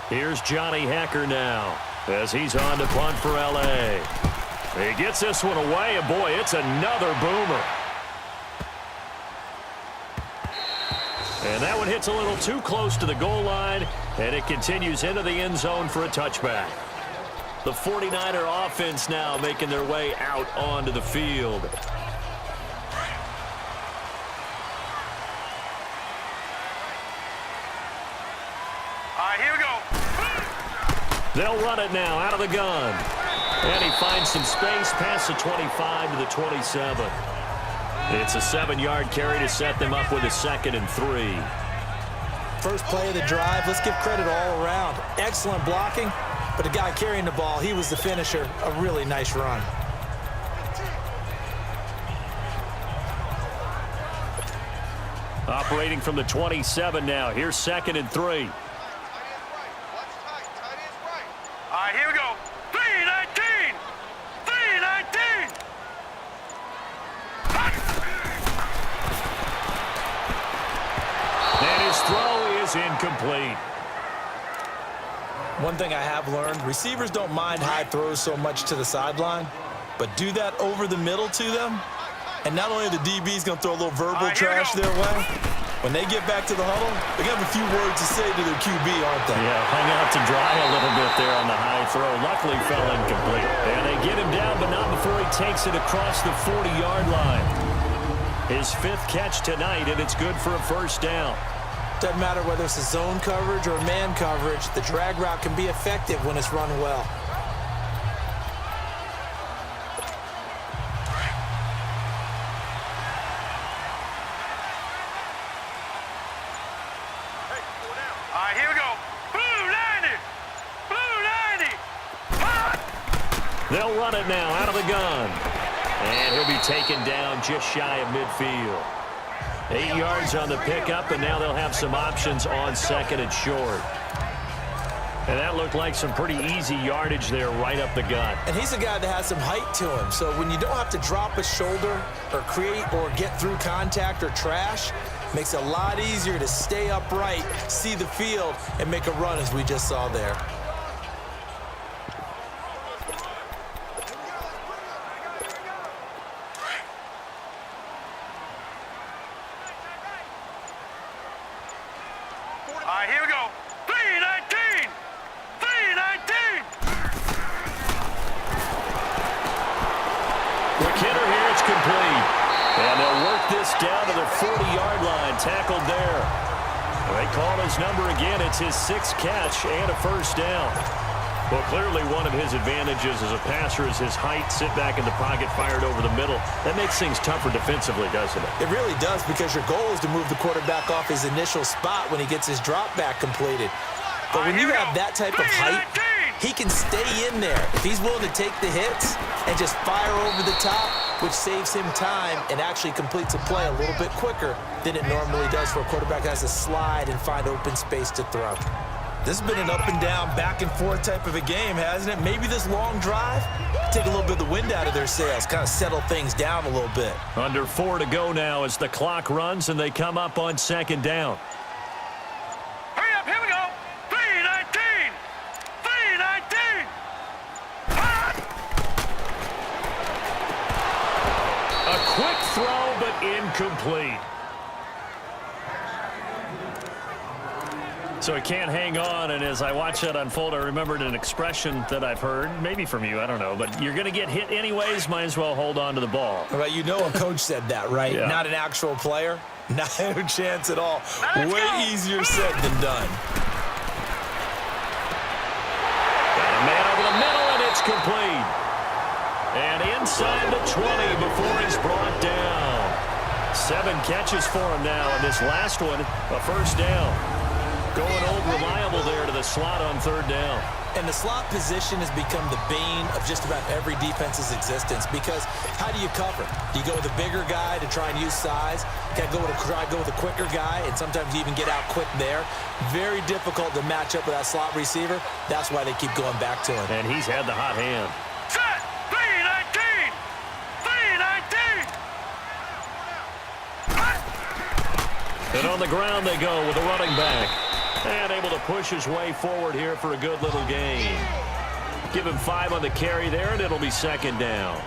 Here's Johnny Hecker now as he's on to punt for L.A. He gets this one away, and boy, it's another boomer. And that one hits a little too close to the goal line, and it continues into the end zone for a touchback. The 49er offense now making their way out onto the field. All right, here we go. They'll run it now out of the gun. And he finds some space past the 25 to the 27. It's a 7-yard carry to set them up with a 2nd and 3. First play of the drive, let's give credit all around. Excellent blocking, but the guy carrying the ball, he was the finisher. A really nice run. Operating from the 27 now. Here's 2nd and 3. All right, here we go. 3-19. 3-19. And his throw is incomplete. One thing I have learned, receivers don't mind high throws so much to the sideline, but do that over the middle to them, and not only are the DBs going to throw a little verbal trash their way, when they get back to the huddle, they're going to have a few words to say to their QB, aren't they? Yeah, hang out to dry a little bit there on the high throw. Luckily fell incomplete. And they get him down, but not before he takes it across the 40-yard line. His 5th catch tonight, and it's good for a 1st down. Doesn't matter whether it's a zone coverage or man coverage, the drag route can be effective when it's run well. All right, here we go. Blue 90. Blue 90. They'll run it now out of the gun. And he'll be taken down just shy of midfield. 8 yards on the pickup, and now they'll have some options on 2nd and short. And that looked like some pretty easy yardage there right up the gut. And he's a guy that has some height to him, so when you don't have to drop a shoulder or create or get through contact or trash, makes it a lot easier to stay upright, see the field, and make a run as we just saw there. All right, here we go. 3-19. 3-19. Quick hitter here, it's complete. And they'll work this down to the 40-yard line, tackled there. They call his number again. It's his 6th catch and a 1st down. Well, clearly one of his advantages as a passer is his height. Sit back in the pocket, fired over the middle. That makes things tougher defensively, doesn't it? It really does, because your goal is to move the quarterback off his initial spot when he gets his drop back completed. But when you have that type of height, he can stay in there. If he's willing to take the hits and just fire over the top, which saves him time and actually completes a play a little bit quicker than it normally does for a quarterback that has to slide and find open space to throw. This has been an up and down, back and forth type of a game, hasn't it? Maybe this long drive, take a little bit of the wind out of their sails, kind of settle things down a little bit. Under 4 to go now as the clock runs and they come up on 2nd down. Hurry up, here we go. 3-19. 3-19. A quick throw, but incomplete. So he can't hang on, and as I watch that unfold, I remembered an expression that I've heard, maybe from you, I don't know, but you're going to get hit anyways, might as well hold on to the ball. Well, you know a coach said that, right? Yeah. Not an actual player. Not a chance at all. Way easier said than done. Got a man over the middle, and it's complete. And inside the 20 before he's brought down. 7 catches for him now, and this last one, a 1st down. Going old reliable there to the slot on 3rd down. And the slot position has become the bane of just about every defense's existence, because how do you cover? Do you go with a bigger guy to try and use size? Try to go with a quicker guy, and sometimes you even get out quick there. Very difficult to match up with that slot receiver. That's why they keep going back to him. And he's had the hot hand. Set. 3-19. 3-19. And on the ground they go with a running back. And able to push his way forward here for a good little gain. Give him 5 on the carry there, and it'll be second down.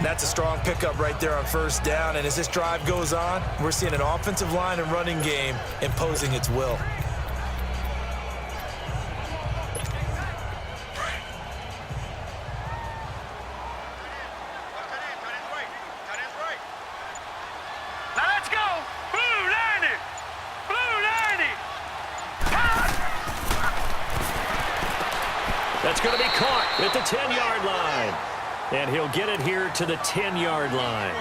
That's a strong pickup right there on first down. And as this drive goes on, we're seeing an offensive line and running game imposing its will. That's going to be caught at the 10-yard line. And he'll get it here to the 10-yard line.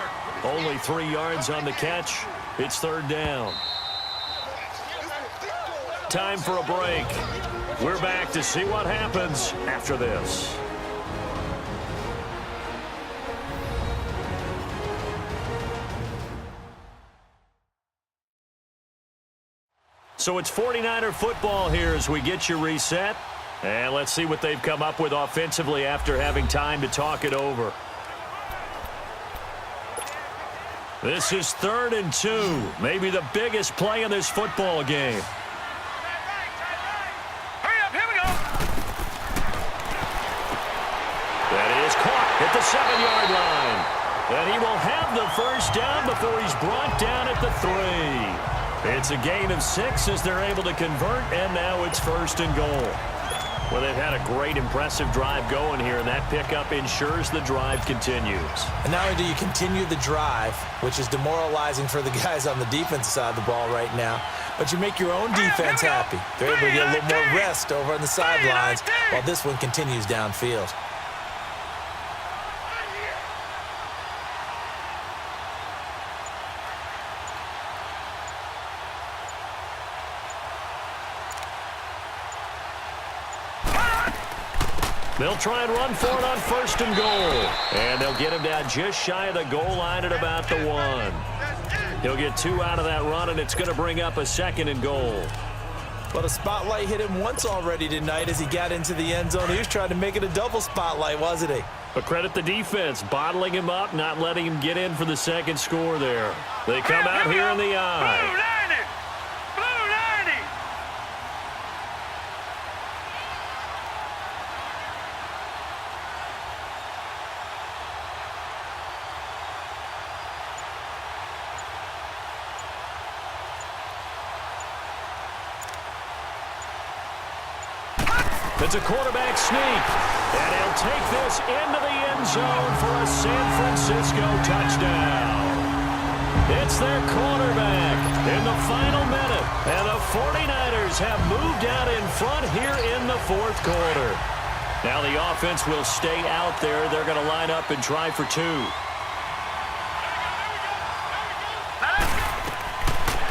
Only 3 yards on the catch. It's third down. Time for a break. We're back to see what happens after this. So it's 49er football here as we get you reset. And let's see what they've come up with offensively after having time to talk it over. This is 3rd and 2. Maybe the biggest play in this football game. Hurry up, here we go. That is caught at the 7-yard line. And he will have the first down before he's brought down at the 3. It's a gain of 6 as they're able to convert, and now it's 1st and goal. Well, they've had a great, impressive drive going here, and that pickup ensures the drive continues. And not only do you continue the drive, which is demoralizing for the guys on the defensive side of the ball right now, but you make your own defense happy. They're able to get a little more rest over on the sidelines while this one continues downfield. They'll try and run for it on 1st and goal. And they'll get him down just shy of the goal line at about the 1. He'll get 2 out of that run, and it's going to bring up a 2nd and goal. Well, the spotlight hit him once already tonight as he got into the end zone. He was trying to make it a double spotlight, wasn't he? But credit the defense, bottling him up, not letting him get in for the 2nd score there. They come out here in the eye. It's a quarterback sneak, and he'll take this into the end zone for a San Francisco touchdown. It's their quarterback in the final minute, and the 49ers have moved out in front here in the 4th quarter. Now the offense will stay out there. They're going to line up and try for 2.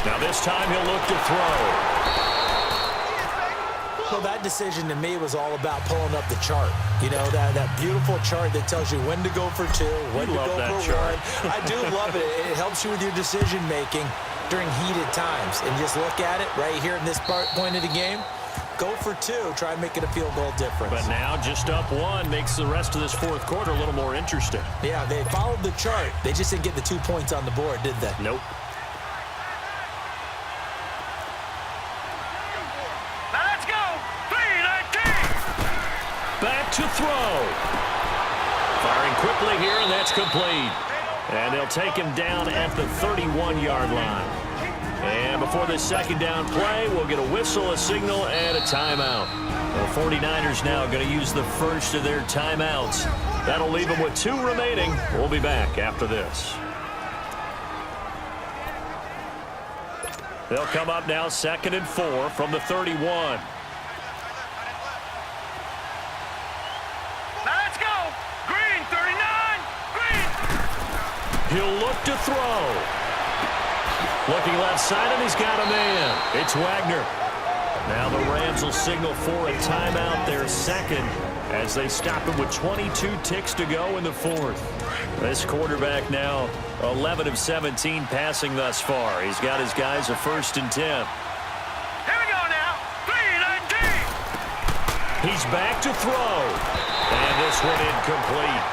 Now this time he'll look to throw. Well, that decision to me was all about pulling up the chart. You know, that beautiful chart that tells you when to go for 2, when to go for 1. I do love it. It helps you with your decision-making during heated times. And just look at it right here in this point of the game. Go for 2. Try and make it a field goal difference. But now just up 1 makes the rest of this 4th quarter a little more interesting. Yeah, they followed the chart. They just didn't get the 2 points on the board, did they? Nope. Back to throw. Firing quickly here, and that's complete. And they'll take him down at the 31-yard line. And before this 2nd down play, we'll get a whistle, a signal, and a timeout. The 49ers now going to use the first of their timeouts. That'll leave them with 2 remaining. We'll be back after this. They'll come up now 2nd and 4 from the 31. He'll look to throw. Looking left side, and he's got a man. It's Wagner. Now the Rams will signal for a timeout, their 2nd, as they stop him with 22 ticks to go in the 4th. This quarterback now 11 of 17 passing thus far. He's got his guys a 1st and 10. Here we go now. 3-19. He's back to throw. And this one incomplete.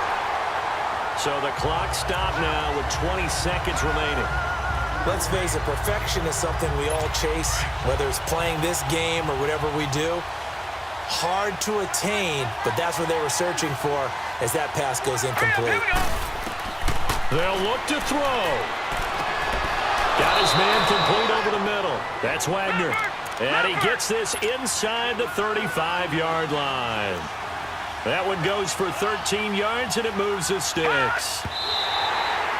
So the clock stopped now with 20 seconds remaining. Let's face it, perfection is something we all chase, whether it's playing this game or whatever we do. Hard to attain, but that's what they were searching for as that pass goes incomplete. They'll look to throw. Got his man complete over the middle. That's Wagner. And he gets this inside the 35-yard line. That one goes for 13 yards, and it moves the sticks.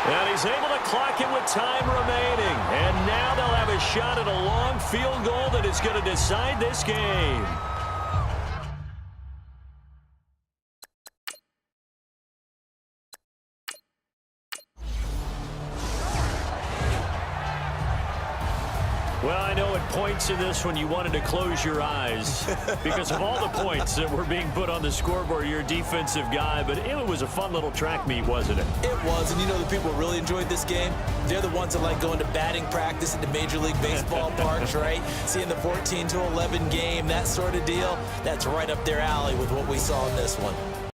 And he's able to clock it with time remaining. And now they'll have a shot at a long field goal that is going to decide this game. Well, I know at points in this one you wanted to close your eyes because of all the points that were being put on the scoreboard. You're a defensive guy, but it was a fun little track meet, wasn't it? It was, and you know the people who really enjoyed this game? They're the ones that like going to batting practice at the Major League Baseball parks, right? Seeing the 14-11 game, that sort of deal. That's right up their alley with what we saw in this one.